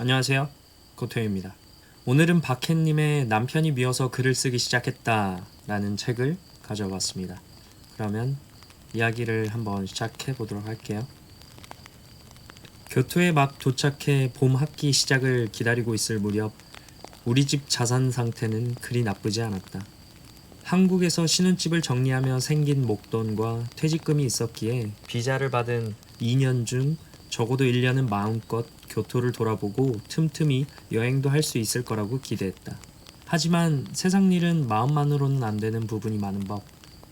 안녕하세요. 고토입니다. 오늘은 박혜님의 남편이 미워서 글을 쓰기 시작했다 라는 책을 가져왔습니다. 그러면 이야기를 한번 시작해 보도록 할게요. 교토에 막 도착해 봄 학기 시작을 기다리고 있을 무렵 우리 집 자산 상태는 그리 나쁘지 않았다. 한국에서 신혼집을 정리하며 생긴 목돈과 퇴직금이 있었기에 비자를 받은 2년 중 적어도 1년은 마음껏 교토를 돌아보고 틈틈이 여행도 할 수 있을 거라고 기대했다. 하지만 세상 일은 마음만으로는 안 되는 부분이 많은 법.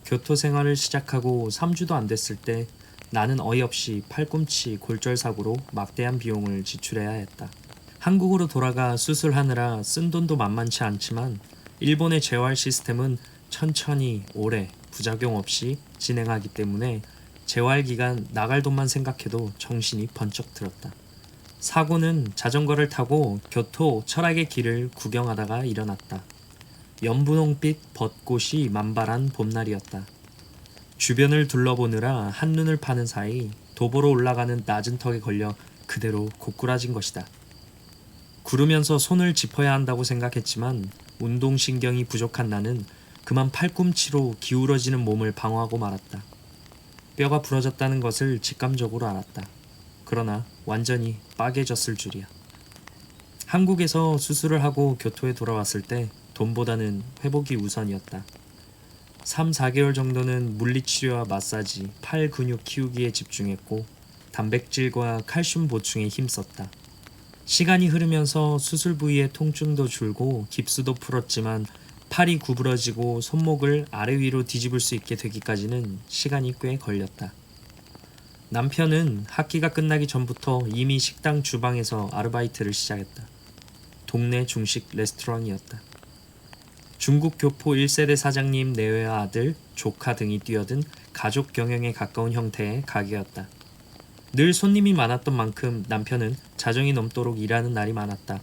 교토 생활을 시작하고 3주도 안 됐을 때 나는 어이없이 팔꿈치 골절사고로 막대한 비용을 지출해야 했다. 한국으로 돌아가 수술하느라 쓴 돈도 만만치 않지만 일본의 재활 시스템은 천천히 오래 부작용 없이 진행하기 때문에 재활 기간 나갈 돈만 생각해도 정신이 번쩍 들었다. 사고는 자전거를 타고 교토 철학의 길을 구경하다가 일어났다. 연분홍빛 벚꽃이 만발한 봄날이었다. 주변을 둘러보느라 한눈을 파는 사이 도보로 올라가는 낮은 턱에 걸려 그대로 고꾸라진 것이다. 구르면서 손을 짚어야 한다고 생각했지만 운동신경이 부족한 나는 그만 팔꿈치로 기울어지는 몸을 방어하고 말았다. 뼈가 부러졌다는 것을 직감적으로 알았다. 그러나 완전히 빠개졌을 줄이야. 한국에서 수술을 하고 교토에 돌아왔을 때 돈보다는 회복이 우선이었다. 3, 4개월 정도는 물리치료와 마사지, 팔 근육 키우기에 집중했고 단백질과 칼슘 보충에 힘썼다. 시간이 흐르면서 수술 부위의 통증도 줄고 깁스도 풀었지만 팔이 구부러지고 손목을 아래 위로 뒤집을 수 있게 되기까지는 시간이 꽤 걸렸다. 남편은 학기가 끝나기 전부터 이미 식당 주방에서 아르바이트를 시작했다. 동네 중식 레스토랑이었다. 중국 교포 1세대 사장님 내외와 아들, 조카 등이 뛰어든 가족 경영에 가까운 형태의 가게였다. 늘 손님이 많았던 만큼 남편은 자정이 넘도록 일하는 날이 많았다.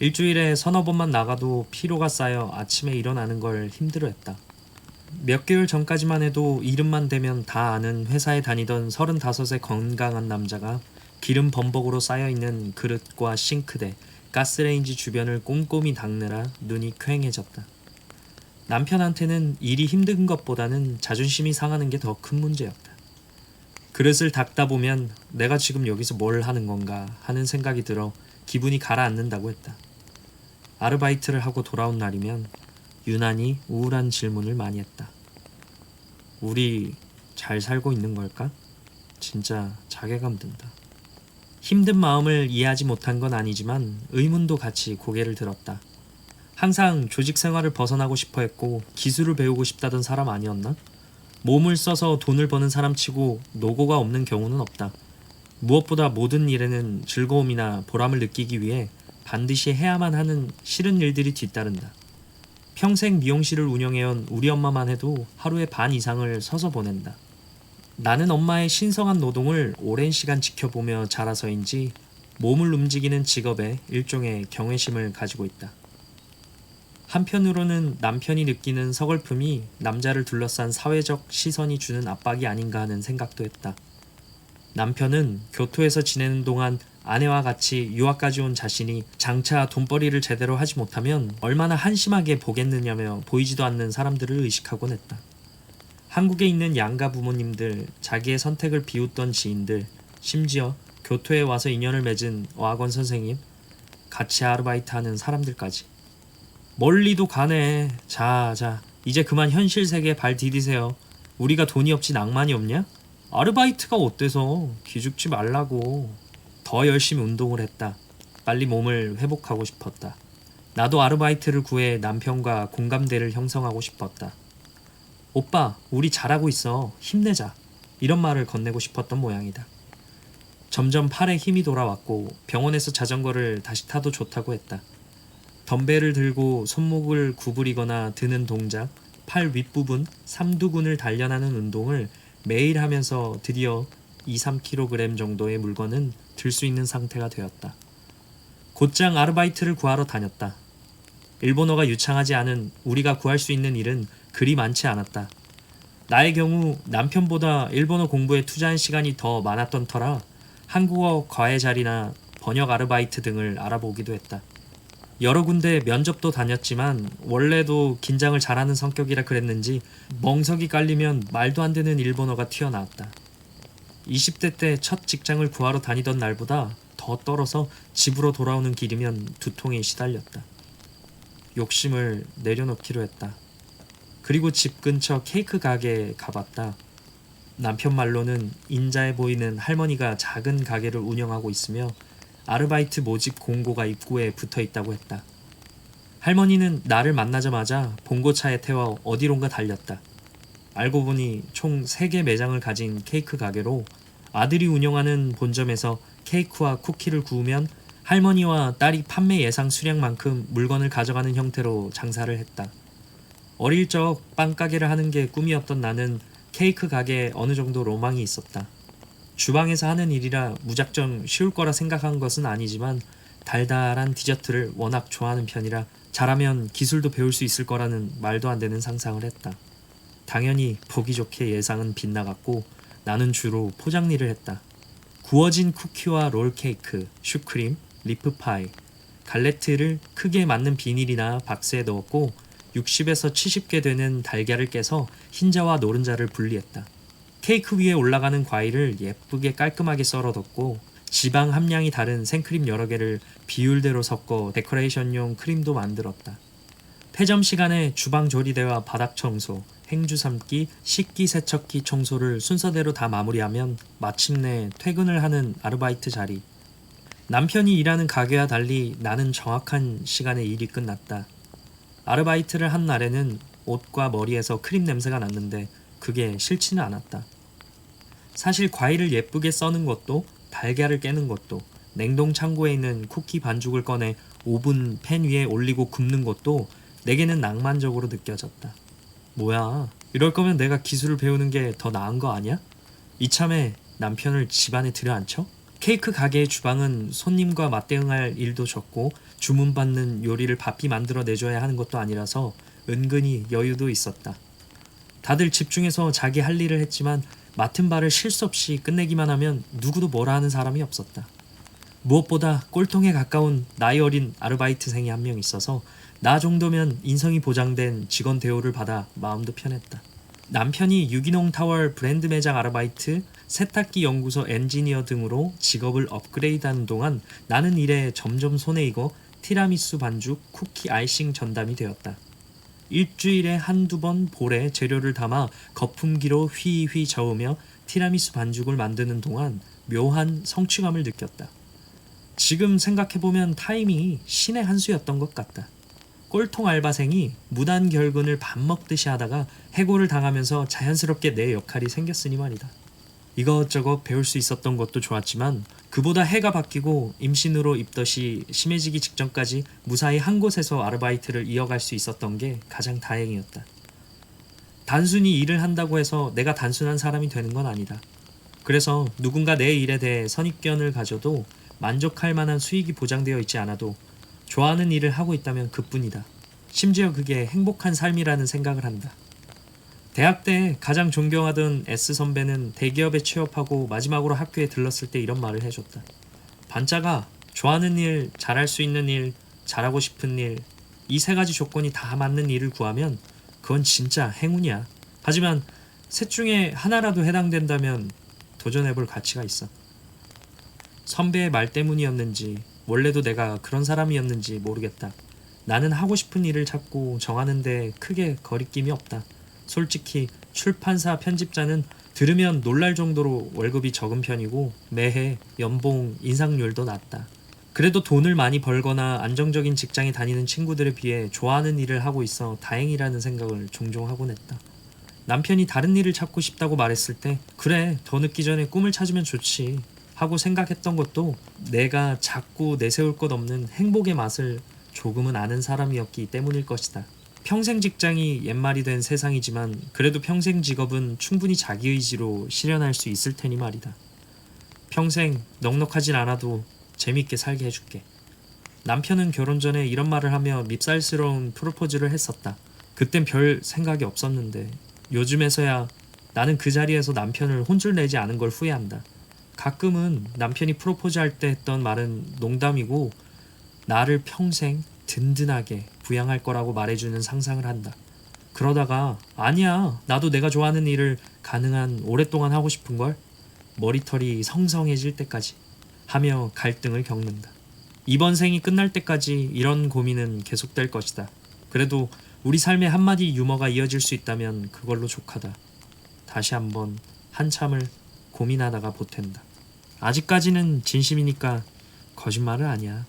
일주일에 서너 번만 나가도 피로가 쌓여 아침에 일어나는 걸 힘들어했다. 몇 개월 전까지만 해도 이름만 대면 다 아는 회사에 다니던 35의 건강한 남자가 기름 범벅으로 쌓여있는 그릇과 싱크대, 가스레인지 주변을 꼼꼼히 닦느라 눈이 퀭해졌다. 남편한테는 일이 힘든 것보다는 자존심이 상하는 게 더 큰 문제였다. 그릇을 닦다 보면 내가 지금 여기서 뭘 하는 건가 하는 생각이 들어 기분이 가라앉는다고 했다. 아르바이트를 하고 돌아온 날이면 유난히 우울한 질문을 많이 했다. 우리 잘 살고 있는 걸까? 진짜 자괴감 든다. 힘든 마음을 이해하지 못한 건 아니지만 의문도 같이 고개를 들었다. 항상 조직 생활을 벗어나고 싶어 했고 기술을 배우고 싶다던 사람 아니었나? 몸을 써서 돈을 버는 사람치고 노고가 없는 경우는 없다. 무엇보다 모든 일에는 즐거움이나 보람을 느끼기 위해 반드시 해야만 하는 싫은 일들이 뒤따른다. 평생 미용실을 운영해온 우리 엄마만 해도 하루에 반 이상을 서서 보낸다. 나는 엄마의 신성한 노동을 오랜 시간 지켜보며 자라서인지 몸을 움직이는 직업에 일종의 경외심을 가지고 있다. 한편으로는 남편이 느끼는 서글픔이 남자를 둘러싼 사회적 시선이 주는 압박이 아닌가 하는 생각도 했다. 남편은 교토에서 지내는 동안 아내와 같이 유학까지 온 자신이 장차 돈벌이를 제대로 하지 못하면 얼마나 한심하게 보겠느냐며 보이지도 않는 사람들을 의식하곤 했다. 한국에 있는 양가 부모님들, 자기의 선택을 비웃던 지인들, 심지어 교토에 와서 인연을 맺은 어학원 선생님, 같이 아르바이트하는 사람들까지. 멀리도 가네. 자, 이제 그만 현실 세계에 발 디디세요. 우리가 돈이 없지 낭만이 없냐? 아르바이트가 어때서? 기죽지 말라고. 더 열심히 운동을 했다. 빨리 몸을 회복하고 싶었다. 나도 아르바이트를 구해 남편과 공감대를 형성하고 싶었다. 오빠, 우리 잘하고 있어. 힘내자. 이런 말을 건네고 싶었던 모양이다. 점점 팔에 힘이 돌아왔고 병원에서 자전거를 다시 타도 좋다고 했다. 덤벨을 들고 손목을 구부리거나 드는 동작, 팔 윗부분, 삼두근을 단련하는 운동을 매일 하면서 드디어 2-3kg 정도의 물건은 들 수 있는 상태가 되었다. 곧장 아르바이트를 구하러 다녔다. 일본어가 유창하지 않은 우리가 구할 수 있는 일은 그리 많지 않았다. 나의 경우 남편보다 일본어 공부에 투자한 시간이 더 많았던 터라 한국어 과외 자리나 번역 아르바이트 등을 알아보기도 했다. 여러 군데 면접도 다녔지만 원래도 긴장을 잘하는 성격이라 그랬는지 멍석이 깔리면 말도 안 되는 일본어가 튀어나왔다. 20대 때 첫 직장을 구하러 다니던 날보다 더 떨어서 집으로 돌아오는 길이면 두통에 시달렸다. 욕심을 내려놓기로 했다. 그리고 집 근처 케이크 가게에 가봤다. 남편 말로는 인자해 보이는 할머니가 작은 가게를 운영하고 있으며 아르바이트 모집 공고가 입구에 붙어 있다고 했다. 할머니는 나를 만나자마자 봉고차에 태워 어디론가 달렸다. 알고 보니 총 3개 매장을 가진 케이크 가게로 아들이 운영하는 본점에서 케이크와 쿠키를 구우면 할머니와 딸이 판매 예상 수량만큼 물건을 가져가는 형태로 장사를 했다. 어릴 적 빵가게를 하는 게 꿈이었던 나는 케이크 가게에 어느 정도 로망이 있었다. 주방에서 하는 일이라 무작정 쉬울 거라 생각한 것은 아니지만 달달한 디저트를 워낙 좋아하는 편이라 잘하면 기술도 배울 수 있을 거라는 말도 안 되는 상상을 했다. 당연히 보기 좋게 예상은 빗나갔고 나는 주로 포장 일을 했다. 구워진 쿠키와 롤케이크, 슈크림, 리프파이, 갈레트를 크게 맞는 비닐이나 박스에 넣었고 60에서 70개 되는 달걀을 깨서 흰자와 노른자를 분리했다. 케이크 위에 올라가는 과일을 예쁘게 깔끔하게 썰어뒀고 지방 함량이 다른 생크림 여러 개를 비율대로 섞어 데코레이션용 크림도 만들었다. 폐점 시간에 주방 조리대와 바닥 청소, 행주 삶기, 식기 세척기 청소를 순서대로 다 마무리하면 마침내 퇴근을 하는 아르바이트 자리. 남편이 일하는 가게와 달리 나는 정확한 시간에 일이 끝났다. 아르바이트를 한 날에는 옷과 머리에서 크림 냄새가 났는데 그게 싫지는 않았다. 사실 과일을 예쁘게 써는 것도 달걀을 깨는 것도 냉동 창고에 있는 쿠키 반죽을 꺼내 오븐 팬 위에 올리고 굽는 것도 내게는 낭만적으로 느껴졌다. 뭐야, 이럴 거면 내가 기술을 배우는 게 더 나은 거 아니야? 이참에 남편을 집안에 들여앉혀? 케이크 가게의 주방은 손님과 맞대응할 일도 적고 주문받는 요리를 바삐 만들어 내줘야 하는 것도 아니라서 은근히 여유도 있었다. 다들 집중해서 자기 할 일을 했지만 맡은 바를 실수 없이 끝내기만 하면 누구도 뭐라 하는 사람이 없었다. 무엇보다 꼴통에 가까운 나이 어린 아르바이트생이 한 명 있어서 나 정도면 인성이 보장된 직원 대우를 받아 마음도 편했다. 남편이 유기농 타월 브랜드 매장 아르바이트, 세탁기 연구소 엔지니어 등으로 직업을 업그레이드하는 동안 나는 일에 점점 손에 익어 티라미수 반죽, 쿠키 아이싱 전담이 되었다. 일주일에 한두 번 볼에 재료를 담아 거품기로 휘휘 저으며 티라미수 반죽을 만드는 동안 묘한 성취감을 느꼈다. 지금 생각해보면 타이밍이 신의 한 수였던 것 같다. 꼴통 알바생이 무단 결근을 밥 먹듯이 하다가 해고를 당하면서 자연스럽게 내 역할이 생겼으니 말이다. 이것저것 배울 수 있었던 것도 좋았지만 그보다 해가 바뀌고 임신으로 입덧이 심해지기 직전까지 무사히 한 곳에서 아르바이트를 이어갈 수 있었던 게 가장 다행이었다. 단순히 일을 한다고 해서 내가 단순한 사람이 되는 건 아니다. 그래서 누군가 내 일에 대해 선입견을 가져도 만족할 만한 수익이 보장되어 있지 않아도 좋아하는 일을 하고 있다면 그뿐이다. 심지어 그게 행복한 삶이라는 생각을 한다. 대학 때 가장 존경하던 S 선배는 대기업에 취업하고 마지막으로 학교에 들렀을 때 이런 말을 해줬다. 반짝아, 좋아하는 일, 잘할 수 있는 일, 잘하고 싶은 일, 이 3가지 조건이 다 맞는 일을 구하면 그건 진짜 행운이야. 하지만 셋 중에 하나라도 해당된다면 도전해볼 가치가 있어. 선배의 말 때문이었는지 원래도 내가 그런 사람이었는지 모르겠다. 나는 하고 싶은 일을 찾고 정하는데 크게 거리낌이 없다. 솔직히 출판사 편집자는 들으면 놀랄 정도로 월급이 적은 편이고 매해 연봉 인상률도 낮다. 그래도 돈을 많이 벌거나 안정적인 직장에 다니는 친구들에 비해 좋아하는 일을 하고 있어 다행이라는 생각을 종종 하곤 했다. 남편이 다른 일을 찾고 싶다고 말했을 때 그래, 더 늦기 전에 꿈을 찾으면 좋지 하고 생각했던 것도 내가 자꾸 내세울 것 없는 행복의 맛을 조금은 아는 사람이었기 때문일 것이다. 평생 직장이 옛말이 된 세상이지만 그래도 평생 직업은 충분히 자기 의지로 실현할 수 있을 테니 말이다. 평생 넉넉하진 않아도 재밌게 살게 해줄게. 남편은 결혼 전에 이런 말을 하며 밉살스러운 프로포즈를 했었다. 그땐 별 생각이 없었는데 요즘에서야 나는 그 자리에서 남편을 혼쭐 내지 않은 걸 후회한다. 가끔은 남편이 프로포즈할 때 했던 말은 농담이고 나를 평생 든든하게 부양할 거라고 말해주는 상상을 한다. 그러다가 아니야, 나도 내가 좋아하는 일을 가능한 오랫동안 하고 싶은걸, 머리털이 성성해질 때까지 하며 갈등을 겪는다. 이번 생이 끝날 때까지 이런 고민은 계속될 것이다. 그래도 우리 삶에 한마디 유머가 이어질 수 있다면 그걸로 족하다. 다시 한번 한참을 고민하다가 보탠다. 아직까지는 진심이니까 거짓말은 아니야.